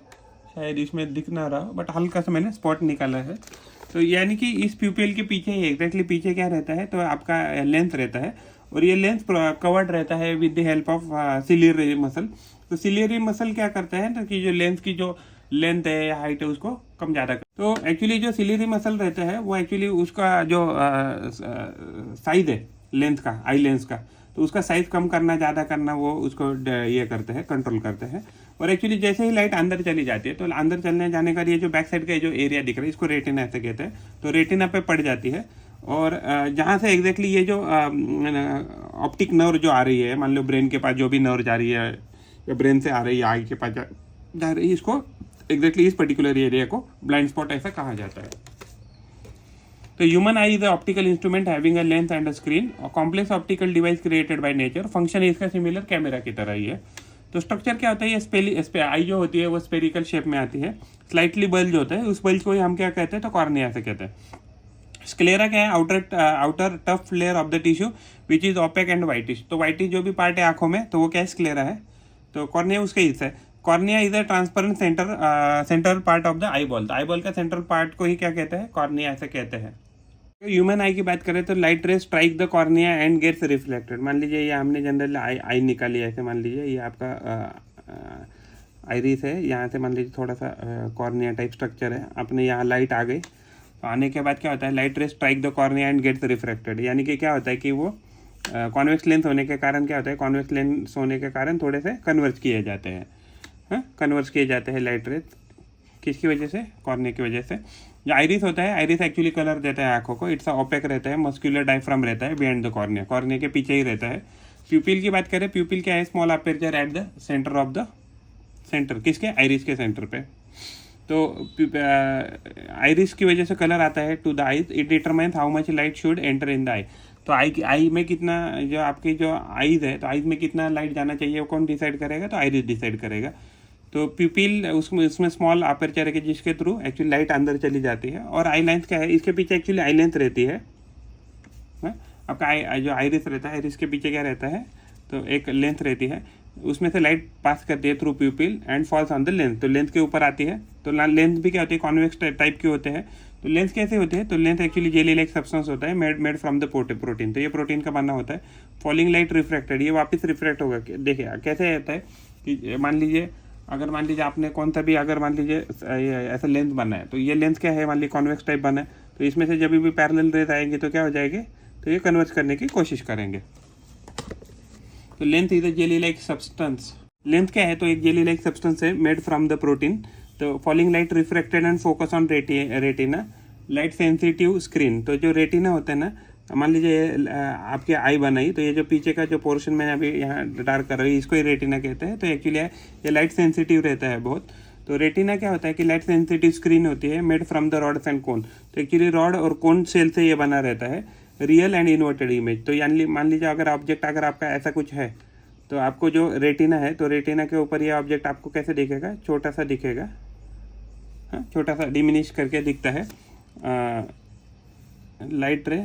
Speaker 1: शायद इसमें दिख ना रहा हो बट हल्का सा मैंने स्पॉट निकाला है। तो यानी कि इस प्यूपिल के पीछे ही एग्जैक्टली पीछे क्या रहता है, तो आपका लेंस रहता है। और ये लेंस कवर्ड रहता है with the help of ciliary muscle. तो सिलियरी मसल क्या करता है, तो कि जो लेंस की जो लेंथ है या हाइट है उसको कम ज़्यादा कर। तो एक्चुअली जो सिलियरी मसल रहता है वो एक्चुअली उसका जो साइज है लेंस का, आई लेंस का, तो उसका साइज कम करना ज़्यादा करना वो उसको ये करते हैं, कंट्रोल करते हैं। और एक्चुअली जैसे ही लाइट अंदर चली जाती है तो अंदर चलने जाने का ये जो बैक साइड का जो एरिया दिख रहा है इसको रेटिना ऐसे कहते हैं। तो रेटिना पे पड़ जाती है और जहाँ से एग्जैक्टली ये जो ऑप्टिक नर्व जो आ रही है, मान लो ब्रेन के पास जो भी नर्व जा रही है या ब्रेन से आ रही है आई के पास जा रही है, इसको एग्जैक्टली इस पर्टिकुलर एरिया को ब्लाइंड स्पॉट ऐसा कहा जाता है। तो human eye is optical instrument having a lens and a screen और complex optical device created by nature. Function इसका सिमिलर कैमरा की तरह ही है। तो स्ट्रक्चर क्या होता है, ये आई जो होती है वो स्पेरिकल शेप में आती है। स्लाइटली बल्ज होता है, उस बल्ज को ही हम क्या कहते हैं, तो कॉर्निया से कहते हैं। स्क्लेरा क्या है, outer tough layer of the tissue which is opaque and whitish. तो वाइटिश जो भी पार्ट है आंखों में, तो वो क्या है, स्क्लेरा है। तो कॉर्निया उसका हिस्सा है। Cornea is a transparent central part of the eye ball. तो आई बॉल का सेंट्रल पार्ट को ही क्या कहते हैं, कॉर्निया ऐसे कहते हैं। ह्यूमन आई की बात करें तो light ray strike the cornea and gets reflected. मान लीजिए ये हमने जनरली आई निकाली ऐसे, मान लीजिए ये आपका आइरिस है, यहाँ से मान लीजिए थोड़ा सा कॉर्निया टाइप स्ट्रक्चर है, अपने यहाँ लाइट आ गई। तो आने के बाद क्या होता है, light ray strike the cornea and gets reflected. यानी कि क्या होता है कि वो कॉन्वेक्स लेंस होने के कारण क्या होता है, कॉन्वेक्स लेंस होने के कारण थोड़े से कन्वर्ज किए जाते हैं। हाँ, कन्वर्ज किए जाते हैं लाइट रे, किसकी वजह से, कॉर्निया की वजह से। जो आइरिस होता है, आइरिस एक्चुअली कलर देता है आंखों को। इट्स ओपेक रहता है, मस्क्यूलर डायफ्राम रहता है बिहाइंड द कॉर्निया, कॉर्निया के पीछे ही रहता है। प्यूपिल की बात करें, प्यूपिल क्या है, small aperture at the centre of the centre, किसके, आइरिस के सेंटर पे। तो आइरिस की वजह से कलर आता है to the eyes. It determines how much light should enter in the eye. तो आई में कितना, जो आपकी जो आईज है, तो आईज में कितना लाइट जाना चाहिए वो कौन डिसाइड करेगा, तो आइरिस डिसाइड करेगा। तो प्यूपिल उसमें स्मॉल अपर्चर है जिसके थ्रू एक्चुअली लाइट अंदर चली जाती है। और आई लेंस क्या है, इसके पीछे एक्चुअली आई लेंस रहती है। आपका जो आइरिस रहता है, आइरिस के पीछे क्या रहता है, तो एक लेंथ रहती है। उसमें से लाइट पास करती है through प्यूपिल and falls on the lens, तो लेंस के ऊपर आती है। तो लेंस भी क्या होती है, कॉन्वेक्स टाइप के होते हैं। तो लेंस कैसे होते हैं, तो lens actually jelly like substance होता है मेड फ्रॉम द प्रोटीन, तो ये प्रोटीन का बना होता है। फॉलिंग लाइट रिफ्रैक्टेड, ये वापस रिफ्रैक्ट होगा। देखिए कैसे होता है कि मान लीजिए आपने कौन सा भी अगर मान लीजिए ऐसा लेंस बना है, तो ये लेंस क्या है, मान लीजिए कॉन्वेक्स टाइप बना है, तो इसमें से जब भी पैरेलल रेज आएंगे तो क्या हो जाएंगे, तो ये कन्वर्ज करने की कोशिश करेंगे। तो length is a jelly like substance, length क्या है, तो एक जेली लाइक सब्सटेंस है मेड फ्रॉम द प्रोटीन। तो falling light refracted and focus on retina light sensitive screen, तो जो रेटिना होता है ना, मान लीजिए आपकी आई बनाई, तो ये जो पीछे का जो पोर्शन मैंने अभी यहाँ डार्क कर रही है, इसको ही रेटिना कहते हैं। तो एक्चुअली ये लाइट सेंसिटिव रहता है बहुत। तो रेटिना क्या होता है कि लाइट सेंसिटिव स्क्रीन होती है made from the rods and कोन, तो एक्चुअली रॉड और कोन सेल से ये बना रहता है। रियल एंड इन्वर्टेड इमेज, तो यानी मान लीजिए अगर ऑब्जेक्ट अगर आपका ऐसा कुछ है, तो आपको जो रेटिना है, तो रेटिना के ऊपर ये ऑब्जेक्ट आपको कैसे दिखेगा, छोटा सा दिखेगा, हाँ छोटा सा डिमिनिश करके दिखता है लाइट रे।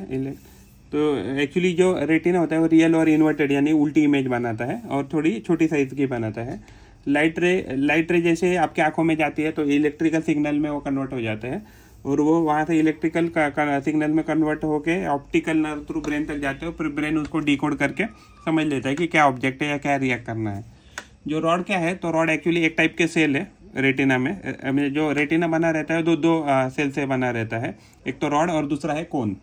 Speaker 1: तो एक्चुअली जो रेटिना होता है वो रियल और इन्वर्टेड यानी उल्टी इमेज बनाता है और थोड़ी छोटी साइज की बनाता है। लाइट रे जैसे आपकी आंखों में जाती है तो इलेक्ट्रिकल सिग्नल में वो कन्वर्ट हो जाते हैं और वो वहाँ से इलेक्ट्रिकल सिग्नल में कन्वर्ट होके ऑप्टिकल नर्व थ्रू ब्रेन तक जाते हैं, फिर ब्रेन उसको डिकोड करके समझ लेता है कि क्या ऑब्जेक्ट है या क्या रिएक्ट करना है। जो रॉड क्या है, तो रॉड एक्चुअली एक टाइप के सेल है रेटिना में। जो रेटिना बना रहता है दो सेल से बना रहता है, एक तो रॉड और दूसरा है कोन।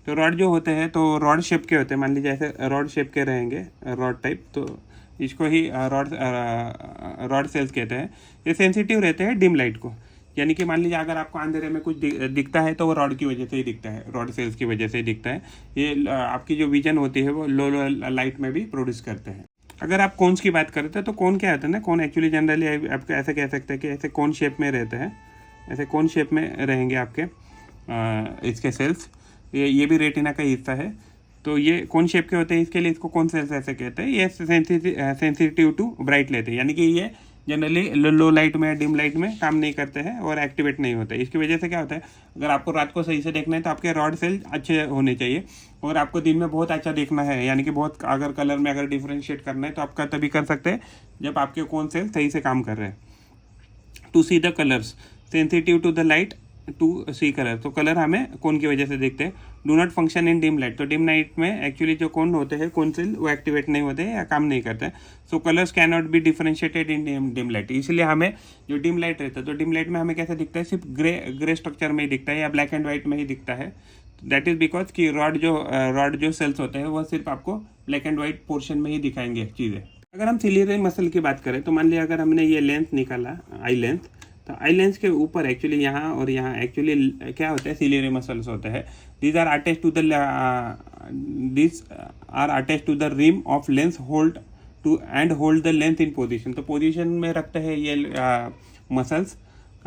Speaker 1: तो रॉड जो होते हैं तो रॉड शेप के होते हैं, मान लीजिए ऐसे रॉड शेप के रहेंगे रॉड टाइप, तो इसको ही रॉड सेल्स कहते हैं। ये सेंसिटिव रहते हैं डिम लाइट को, यानी कि मान लीजिए अगर आपको अंधेरे में कुछ दिखता है तो वो रॉड की वजह से ही दिखता है, रॉड सेल्स की वजह से ही दिखता है। ये आपकी जो विजन होती है वो लो लाइट में भी प्रोड्यूस करते हैं। अगर आप कोन्स की बात करते हैं तो कोन क्या होता है ना, कोन एक्चुअली जनरली आपको ऐसे कह सकते हैं कि ऐसे कोन शेप में रहते हैं, ऐसे कोन शेप में रहेंगे आपके इसके सेल्स। ये भी रेटिना का हिस्सा है। तो ये कोन शेप के होते हैं, इसके लिए इसको कोन सेल्स ऐसे कहते हैं। ये सेंसिटिव टू ब्राइट लेते हैं, यानी कि ये जनरली लो लाइट में डिम लाइट में काम नहीं करते हैं और एक्टिवेट नहीं होते। इसकी वजह से क्या होता है, अगर आपको रात को सही से देखना है तो आपके रॉड सेल अच्छे होने चाहिए, और आपको दिन में बहुत अच्छा देखना है, यानी कि बहुत अगर कलर में अगर डिफ्रेंशिएट करना है तो आपका तभी कर सकते हैं जब आपके कोन सेल सही से काम कर रहे हैं। To see the colours, sensitive to the light to see colour, तो कलर हमें कोन की वजह से देखते हैं। Do not function in dim light, तो डिम लाइट में एक्चुअली जो कोन होते हैं कोन सेल वो एक्टिवेट नहीं होते या काम नहीं करते हैं। So colours can not be differentiated in dim light, इसलिए हमें जो डिम लाइट रहता है तो डिम लाइट में हमें कैसे दिखता है, सिर्फ ग्रे स्ट्रक्चर में ही दिखता है या ब्लैक एंड व्हाइट में ही दिखता है। दैट इज बिकॉज कि रॉड जो सेल्स होते हैं वो सिर्फ आपको ब्लैक एंड व्हाइट पोर्शन में ही दिखाएंगे चीज़ें। अगर हम सिलियरी मसल की बात करें तो मान लिया अगर हमने ये लेंथ निकाला आई लेंथ, तो आई लेंस के ऊपर एक्चुअली यहाँ और यहाँ एक्चुअली क्या होता है, सिलियरी मसल्स होते हैं। This are attach to the rim of lens hold the length in position, तो पोजीशन में रखते हैं ये मसल्स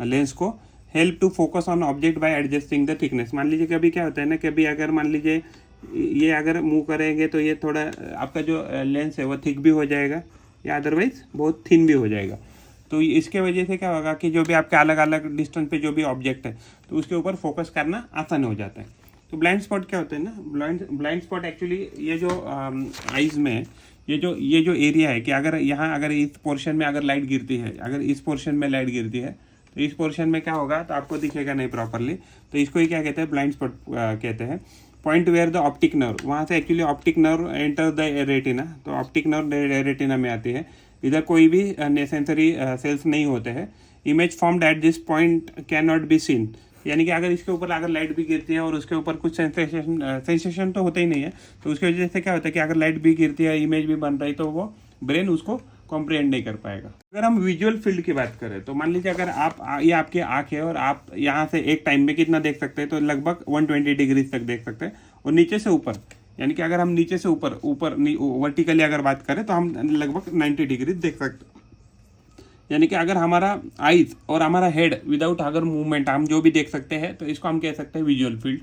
Speaker 1: लेंस को। Help to focus on object by adjusting the thickness, मान लीजिए कभी क्या होता है ना, कभी अगर मान लीजिए ये अगर मूव करेंगे तो ये थोड़ा आपका जो लेंस है वो थिक भी हो जाएगा या अदरवाइज बहुत थिन भी हो जाएगा। तो इसके वजह से क्या होगा कि जो भी आपके अलग अलग डिस्टेंस पे जो भी ऑब्जेक्ट है तो उसके ऊपर फोकस करना आसान हो जाता है। तो ब्लाइंड स्पॉट क्या होता है ना, ब्लाइंड स्पॉट एक्चुअली ये जो आइज़ में ये जो एरिया है कि अगर यहाँ अगर इस पोर्शन में अगर लाइट गिरती है, अगर इस पोर्शन में लाइट गिरती है तो इस पोर्शन में क्या होगा, तो आपको दिखेगा नहीं प्रॉपरली, तो इसको ही क्या कहते हैं, ब्लाइंड स्पॉट कहते हैं। Point where the optic nerve, वहाँ से actually optic nerve enter the retina, तो ऑप्टिक नर्व रेटिना में आती है। इधर कोई भी सेंसरी सेल्स नहीं होते हैं। Image formed at this point can not be seen, यानी कि अगर इसके ऊपर अगर लाइट भी गिरती है और उसके ऊपर कुछ सेंसेशन तो होता ही नहीं है, तो उसकी वजह से क्या होता है कि अगर लाइट भी गिरती है, इमेज भी बन रही है, तो वो ब्रेन उसको कॉम्प्रिहेंड नहीं कर पाएगा। अगर हम विजुअल फील्ड की बात करें तो मान लीजिए अगर ये आपकी आँख है और आप यहाँ से एक टाइम में कितना देख सकते हैं, तो लगभग 120 डिग्री तक देख सकते हैं, और नीचे से ऊपर, यानी कि अगर हम नीचे से ऊपर वर्टिकली अगर बात करें तो हम लगभग 90 डिग्री देख सकते हैं। यानी कि अगर हमारा आईज और हमारा हेड विदाउट अगर मूवमेंट हम जो भी देख सकते हैं, तो इसको हम कह सकते हैं visual field.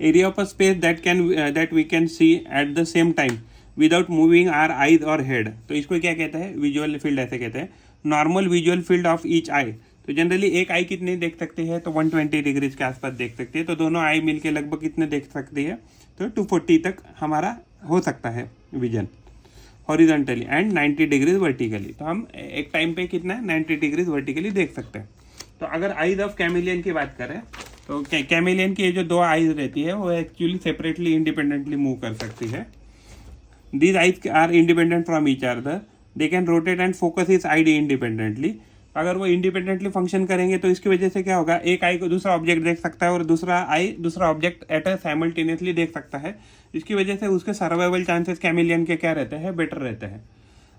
Speaker 1: Area of a space that we can see at the same time without moving our eyes और हेड, तो इसको क्या कहते हैं, विजुअल फील्ड ऐसे कहते हैं। Normal visual field of each eye, तो जनरली एक आई कितनी देख सकती है, तो 120 डिग्री के आसपास देख सकती है, तो दोनों आई मिलके लगभग कितने देख सकती है, तो 240 तक हमारा हो सकता है vision. Horizontally and 90 degrees vertically. तो हम एक टाइम पे कितना है 90 डिग्रीज वर्टिकली देख सकते हैं। तो अगर आईज ऑफ कैमिलियन की बात करें तो कैमिलियन की जो 2 आईज रहती है वो एक्चुअली सेपरेटली इंडिपेंडेंटली मूव कर सकती है। These eyes are independent from each other. They can rotate and focus its eye independently. अगर वो इंडिपेंडेंटली फंक्शन करेंगे तो इसकी वजह से क्या होगा, एक आई को दूसरा ऑब्जेक्ट देख सकता है और दूसरा आई दूसरा ऑब्जेक्ट एट अ साइमल्टेनियसली देख सकता है। इसकी वजह से उसके सर्वाइवल चांसेस कैमिलियन के क्या रहते हैं, बेटर रहते हैं।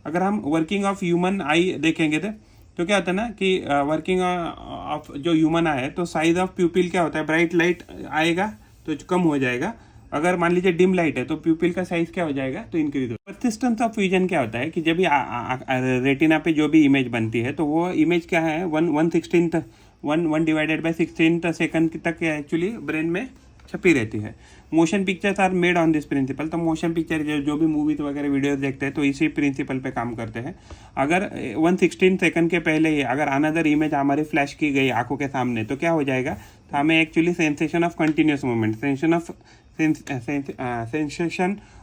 Speaker 1: अगर हम वर्किंग ऑफ ह्यूमन आई देखेंगे तो क्या होता है ना कि वर्किंग ऑफ जो ह्यूमन आई है तो साइज ऑफ प्यूपिल क्या होता है, ब्राइट लाइट आएगा तो कम हो जाएगा। अगर मान लीजिए डिम लाइट है तो प्यूपिल का साइज क्या हो जाएगा, तो इंक्रीज हो। परसिस्टेंस ऑफ विजन क्या होता है कि जब रेटिना पे जो भी इमेज बनती है तो वो इमेज क्या है 1/16 डिवाइडेड बाय 16 सेकंड तक एक्चुअली ब्रेन में छपी रहती है। Motion pictures are made on this principle. तो मोशन पिक्चर जो भी मूवीज वगैरह वीडियोस देखते हैं तो इसी प्रिंसिपल पे काम करते हैं। अगर 1/16 सेकंड के पहले ही अगर अनदर इमेज हमारी फ्लैश की गई आंखों के सामने तो क्या हो जाएगा, तो हमें actually sensation of continuous movement sensation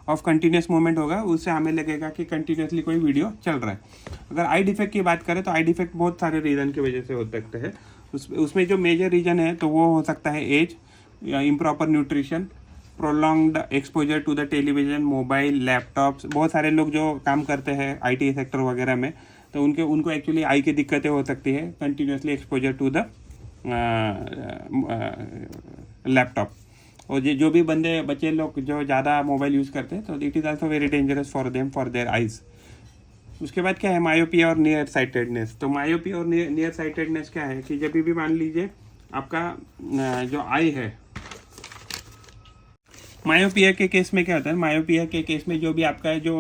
Speaker 1: of continuous movement होगा, उससे हमें लगेगा कि कंटिन्यूसली कोई वीडियो चल रहा है। अगर आई डिफेक्ट की बात करें तो आई डिफेक्ट बहुत सारे रीज़न की वजह से हो सकते हैं। उसमें जो मेजर रीज़न है तो वो हो सकता है age, improper nutrition, prolonged exposure to the television, mobile, laptops. बहुत सारे लोग जो काम करते हैं आईटी सेक्टर वगैरह में तो उनको एक्चुअली आई की दिक्कतें हो सकती है continuously exposure to the laptop. और जो भी बच्चे लोग जो ज़्यादा मोबाइल यूज़ करते हैं तो it is also very dangerous for them for their eyes. उसके बाद क्या है, मायोपिया और नियर साइटेडनेस। तो मायोपिया और नियर साइटेडनेस क्या है कि जब भी मान लीजिए आपका जो आई है, मायोपिया के केस में क्या होता है, मायोपिया के केस में जो भी आपका जो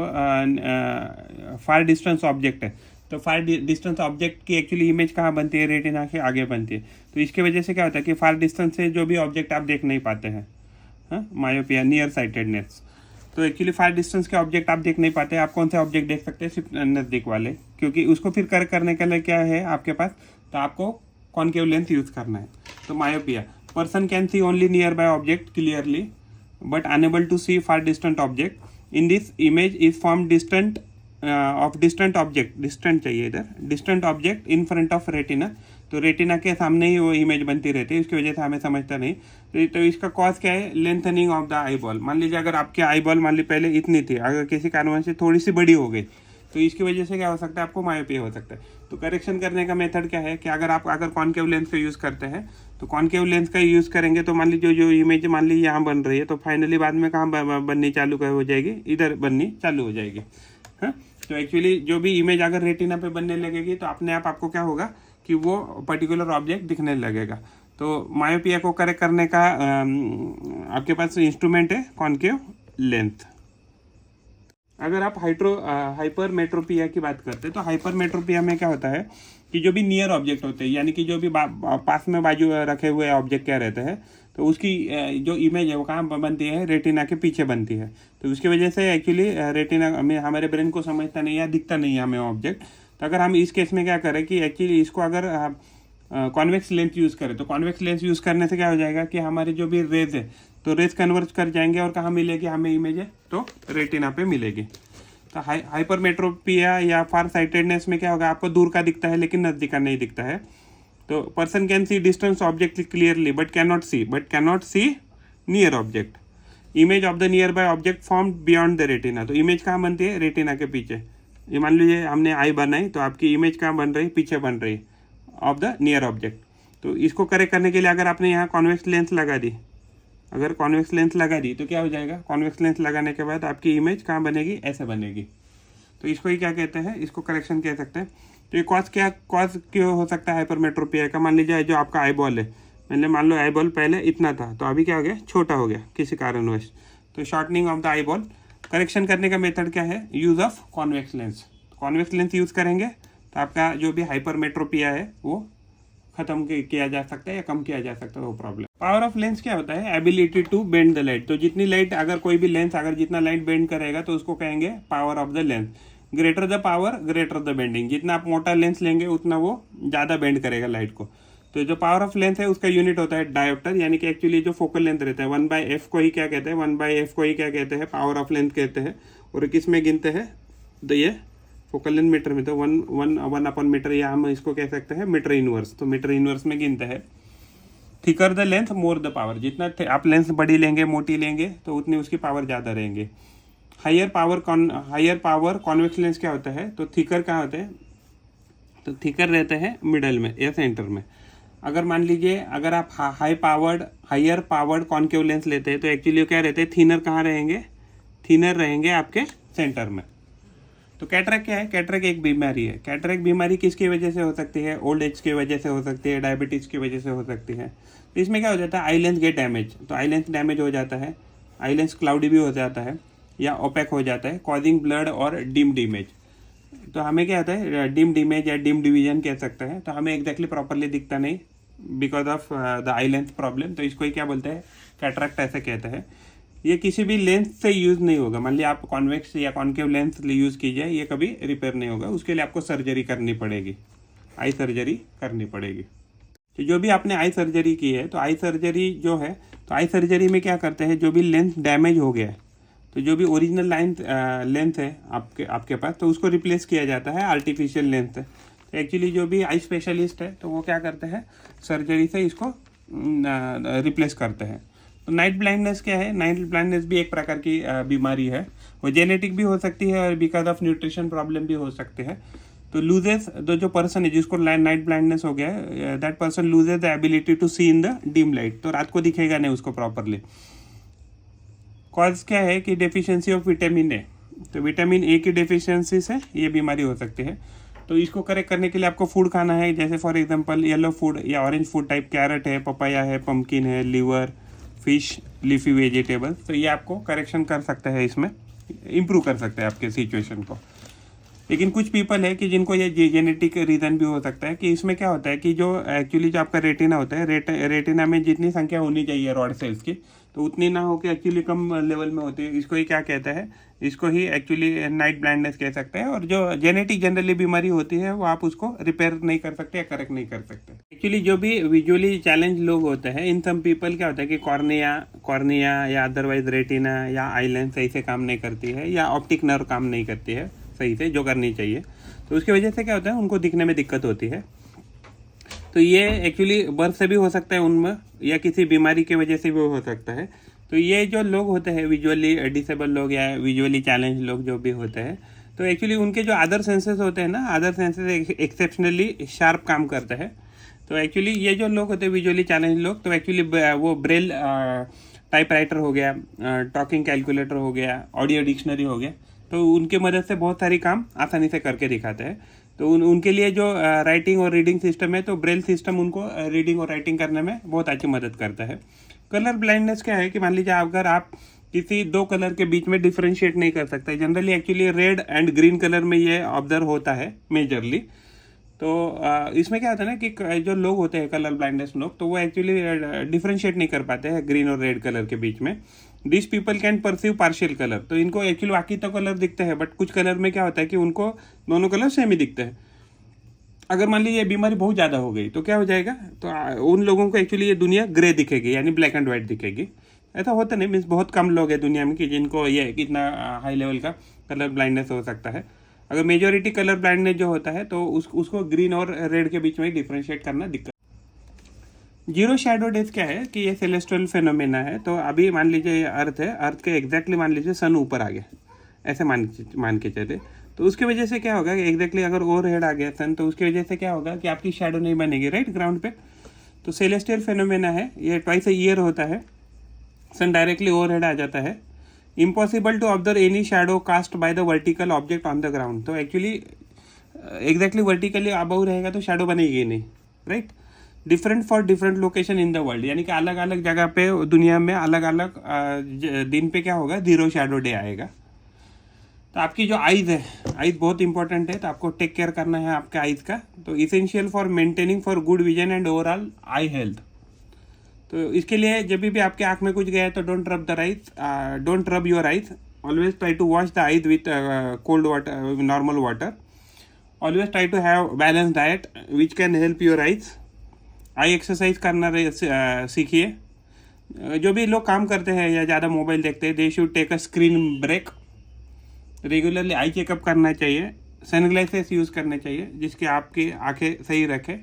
Speaker 1: फार डिस्टेंस ऑब्जेक्ट है तो फार डिस्टेंस ऑब्जेक्ट की एक्चुअली इमेज कहाँ बनती है, रेटिना के आगे बनती है। तो इसके वजह से क्या होता है कि फार डिस्टेंस से जो भी ऑब्जेक्ट आप देख नहीं पाते हैं, मायोपिया नियर साइटेडनेस। तो एक्चुअली फार डिस्टेंस के ऑब्जेक्ट आप देख नहीं पाते। आप कौन से ऑब्जेक्ट देख सकते हैं, सिर्फ नज़दीक वाले, क्योंकि उसको फिर करेक्ट करने के लिए क्या है आपके पास, तो आपको कॉनकेव लेंस यूज़ करना है। तो myopia, person can see only near by object clearly but unable to see far distant object. In this image is formed distant object, distant चाहिए इधर, distant object in front of retina। तो retina के सामने ही वो image बनती रहती है, इसकी वजह से हमें समझता नहीं। तो इसका कॉज क्या है, lengthening of the eye ball. मान लीजिए अगर आपकी आई बॉल मान ली पहले इतनी थी, अगर किसी कारण से थोड़ी सी बड़ी हो गई तो इसकी वजह से क्या हो सकता है, आपको मायोपिया हो सकता है। तो करेक्शन करने का मेथड क्या है कि अगर कॉनकेव लेंस का यूज़ करते हैं तो कॉनकेव लेंस का यूज़ करेंगे तो मान लीजिए जो इमेज मान ली यहाँ बन रही है तो फाइनली बाद में कहाँ बननी चालू हो जाएगी, इधर बननी चालू हो जाएगी। हाँ, तो एक्चुअली जो भी इमेज अगर रेटिना पे बनने लगेगी तो अपने आप आपको क्या होगा कि वो पर्टिकुलर ऑब्जेक्ट दिखने लगेगा। तो मायोपिया को करेक्ट करने का आपके पास इंस्ट्रूमेंट है कॉनकेव लेंस। अगर आप हाइपरमेट्रोपिया की बात करते हैं तो हाइपरमेट्रोपिया में क्या होता है कि जो भी नियर ऑब्जेक्ट होते हैं, यानी कि जो भी पास में बाजू रखे हुए ऑब्जेक्ट क्या रहते हैं तो उसकी जो इमेज है वो कहाँ बनती है, रेटिना के पीछे बनती है। तो उसकी वजह से एक्चुअली रेटिना में हमारे ब्रेन को समझता नहीं है, दिखता नहीं है हमें ऑब्जेक्ट। तो अगर हम इस केस में क्या करें कि एक्चुअली इसको अगर कॉन्वेक्स लेंस यूज़ करें तो कॉन्वेक्स लेंस यूज़ करने से क्या हो जाएगा कि हमारे जो भी रेज है तो रेज कन्वर्ज कर जाएंगे और कहाँ मिलेगी हमें इमेज है, तो रेटिना पे मिलेगी। तो हाइपरमेट्रोपिया या फार साइटेडनेस में क्या होगा, आपको दूर का दिखता है लेकिन नज़दीक का नहीं दिखता है। तो person can see distance object clearly but cannot see near object. Image of the near by object form beyond the retina. तो इमेज कहाँ बनती है, रेटिना के पीछे। ये मान लीजिए हमने आई बनाई तो आपकी इमेज कहाँ बन रही, पीछे बन रही ऑफ द नियर ऑब्जेक्ट। तो इसको करेक्ट करने के लिए अगर आपने यहाँ कॉन्वेक्स लेंस लगा दी, अगर कॉन्वेक्स लेंस लगा दी तो क्या हो जाएगा, कॉन्वेक्स लेंस लगाने के बाद आपकी इमेज कहाँ बनेगी, ऐसे बनेगी। तो इसको ही क्या कहते हैं, इसको करेक्शन कह सकते हैं। तो ये कॉज क्यों हो सकता है हाइपरमेट्रोपिया का। मान लीजिए जो आपका आई बॉल है, मैंने मान लो आई बॉल पहले इतना था तो अभी क्या हो गया, छोटा हो गया किसी कारणवश। तो shortening of the eye ball. Correction करने का मेथड क्या है, use of convex lens. Convex lens use करेंगे तो आपका जो भी हाइपरमेट्रोपिया है वो खत्म किया जा सकता है या कम किया जा सकता है वो प्रॉब्लम। पावर ऑफ लेंस क्या होता है, ability to bend the light. तो जितनी लाइट, अगर कोई भी लेंस अगर जितना लाइट बेंड करेगा तो उसको कहेंगे power of the lens. Greater the power greater the bending. जितना आप मोटा लेंस लेंगे उतना वो ज़्यादा बेंड करेगा लाइट को। तो जो पावर ऑफ लेंस है उसका यूनिट होता है डायोप्टर, यानी कि एक्चुअली जो फोकल लेंथ रहता है 1/f को ही क्या कहते हैं, 1/f को ही क्या कहते हैं, पावर ऑफ लेंथ कहते हैं। और किस में गिनते हैं, तो ये फोकल लेंथ मीटर में, तो वन अपॉन मीटर, या हम इसको कह सकते हैं मीटर इनवर्स। तो मीटर इनवर्स में गिनते हैं। Thicker the length more the power, जितना आप लेंथ बड़ी लेंगे, मोटी लेंगे, तो उतनी उसकी पावर ज़्यादा रहेंगे। हायर पावर कॉन्वेक्स लेंस क्या होता है, तो थिकर कहाँ होते हैं, तो थिकर रहते हैं मिडल में या सेंटर में। अगर मान लीजिए अगर आप हायर पावर्ड कॉन्केव लेंस लेते हैं तो एक्चुअली क्या रहते हैं, थिनर कहाँ रहेंगे, थिनर रहेंगे आपके सेंटर में। तो कैटरेक्ट क्या है, कैटरेक्ट एक बीमारी है। कैटरेक्ट बीमारी किसकी वजह से हो सकती है, ओल्ड एज की वजह से हो सकती है, डायबिटीज़ की वजह से हो सकती है। तो इसमें क्या हो जाता है, आई लेंस गेट डैमेज, तो आई लेंस डैमेज हो जाता है, आई लेंस क्लाउडी भी हो जाता है या ओपेक हो जाता है, कॉजिंग ब्लड और डिम्ड इमेज। तो हमें क्या होता है, डिम्ड इमेज या डिम डिवीजन कह सकते हैं। तो हमें एग्जैक्टली प्रॉपरली दिखता नहीं because of the eye lens problem. तो इसको ही क्या बोलते हैं, कैटरेक्ट ऐसे कहते हैं। ये किसी भी लेंस से यूज़ नहीं होगा। मान लिया आप कॉन्वेक्स या कॉन्केव लेंस यूज़ कीजिए, ये कभी रिपेयर नहीं होगा। उसके लिए आपको सर्जरी करनी पड़ेगी, आई सर्जरी करनी पड़ेगी। तो जो भी आपने आई सर्जरी की है, तो आई सर्जरी जो है, तो आई सर्जरी में क्या करते हैं, जो भी लेंस डैमेज हो गया है, तो जो भी ओरिजिनल लेंस है आपके पास, तो उसको रिप्लेस किया जाता है आर्टिफिशियल लेंस से। तो एक्चुअली जो भी आई स्पेशलिस्ट है, तो वो क्या करते हैं, सर्जरी से इसको रिप्लेस करते हैं। तो नाइट ब्लाइंडनेस क्या है, नाइट ब्लाइंडनेस भी एक प्रकार की बीमारी है। वो जेनेटिक भी हो सकती है और बिकॉज ऑफ न्यूट्रिशन प्रॉब्लम भी हो सकते हैं। तो लूजेस जो पर्सन है जिसको नाइट ब्लाइंडनेस हो गया है, that person loses the ability to see in the dim light. तो रात को दिखेगा नहीं उसको प्रॉपरली। कॉज क्या है कि डेफिशिएंसी ऑफ विटामिन ए, तो विटामिन ए की डेफिशिएंसी से ये बीमारी हो सकती है। तो इसको करेक्ट करने के लिए आपको फूड खाना है, जैसे फॉर एग्जांपल येलो फूड या ऑरेंज फूड टाइप, कैरेट है, पपाया है, पम्पकिन है, लिवर, फिश, लीफी वेजिटेबल। तो ये आपको करेक्शन कर सकता है, इसमें इम्प्रूव कर सकता है आपके सिचुएशन को। लेकिन कुछ पीपल है कि जिनको ये जेनेटिक रीज़न भी हो सकता है कि इसमें क्या होता है कि जो एक्चुअली जो आपका रेटिना होता है, रेटिना में जितनी संख्या होनी चाहिए रॉड सेल्स की, तो उतनी ना हो कि एक्चुअली कम लेवल में होती है। इसको ही क्या कहता है, इसको ही एक्चुअली नाइट ब्लाइंडनेस कह सकते हैं। और जो जेनेटिक जनरली बीमारी होती है वो आप उसको रिपेयर नहीं कर सकते या करेक्ट नहीं कर सकते। एक्चुअली जो भी विजुअली चैलेंज लोग होते हैं, इन सम पीपल क्या होता है कि कॉर्निया या अदरवाइज रेटिना या आई लेंस सही से काम नहीं करती है, या ऑप्टिक नर्व काम नहीं करती है सही से जो करनी चाहिए। तो उसकी वजह से क्या होता है, उनको दिखने में दिक्कत होती है। तो ये एक्चुअली बर्थ से भी हो सकता है उनमें, या किसी बीमारी की वजह से भी हो सकता है। तो ये जो लोग होते हैं विजुअली डिसेबल लोग या विजुअली चैलेंज लोग जो भी होते हैं, तो एक्चुअली उनके जो अदर सेंसेस होते हैं ना, अदर सेंसेस एक्सेप्शनली शार्प काम करते हैं। तो एक्चुअली ये जो लोग होते हैं विजुअली चैलेंज लोग, तो एक्चुअली वो ब्रेल टाइपराइटर हो गया, टॉकिंग कैलकुलेटर हो गया, ऑडियो डिक्शनरी हो गया, तो उनके मदद से बहुत सारी काम आसानी से करके दिखाते हैं। तो उनके लिए जो राइटिंग और रीडिंग सिस्टम है, तो ब्रेल सिस्टम उनको रीडिंग और राइटिंग करने में बहुत अच्छी मदद करता है। कलर ब्लाइंडनेस क्या है कि मान लीजिए अगर आप किसी दो कलर के बीच में डिफरेंशिएट नहीं कर सकते, generally actually red and green colour में ये ऑब्जर्व होता है मेजरली। तो इसमें क्या होता है ना कि जो लोग होते हैं कलर ब्लाइंडनेस लोग, तो वो एक्चुअली डिफरेंशिएट नहीं कर पाते हैं ग्रीन और रेड कलर के बीच में। This people can perceive partial colour, तो इनको एक्चुअली बाकी तो कलर दिखते हैं, बट कुछ कलर में क्या होता है कि उनको दोनों कलर सेम ही दिखते हैं। अगर मान लीजिए ये बीमारी बहुत ज़्यादा हो गई तो क्या हो जाएगा, तो उन लोगों को एक्चुअली ये दुनिया ग्रे दिखेगी, यानी ब्लैक एंड वाइट दिखेगी। ऐसा होता नहीं, मीन्स बहुत कम लोग हैं दुनिया में कि जिनको ये इतना हाई लेवल का कलर ब्लाइंडनेस हो सकता है। अगर मेजोरिटी कलर ब्लाइंडनेस जो होता है, तो उसको ग्रीन और रेड के बीच में डिफ्रेंशिएट करना दिक्कत। जीरो शैडो डेज क्या है कि ये सेलेस्ट्रियल फेनोमेना है। तो अभी मान लीजिए ये अर्थ है, अर्थ के एग्जैक्टली मान लीजिए सन ऊपर आ गया, ऐसे मान के चले, तो उसकी वजह से क्या होगा कि एग्जैक्टली अगर ओवर हेड आ गया सन, तो उसकी वजह से क्या होगा कि आपकी शैडो नहीं बनेगी राइट ग्राउंड पे। तो सेलेस्टियल फेनोमेना है, ये ट्वाइस अ ईयर होता है, सन डायरेक्टली ओवर हेड आ जाता है। Impossible to observe any shadow cast by the vertical object on the ground. तो एक्चुअली एग्जैक्टली वर्टिकली अबव रहेगा तो शैडो बनेगी नहीं right. Different for different location in the world, यानी कि अलग अलग जगह पे दुनिया में अलग अलग दिन पे क्या होगा, जीरो शैडो डे आएगा। तो आपकी जो आइज है, आइज बहुत इंपॉर्टेंट है, तो आपको टेक केयर करना है आपके आइज का। तो essential for maintaining for good vision and overall I health. तो इसके लिए जब भी आपके आँख में कुछ गया है तो don't rub your eyes, always try to wash the eyes with cold water, normal water. Always try to have balance diet which can help your eyes. Eye exercise करना सीखिए। जो भी लोग काम करते हैं या ज़्यादा मोबाइल देखते हैं, they should take a screen break. Regularly eye checkup करना चाहिए, सनग्लासेस यूज़ करने चाहिए जिसके आपकी आंखें सही रखे।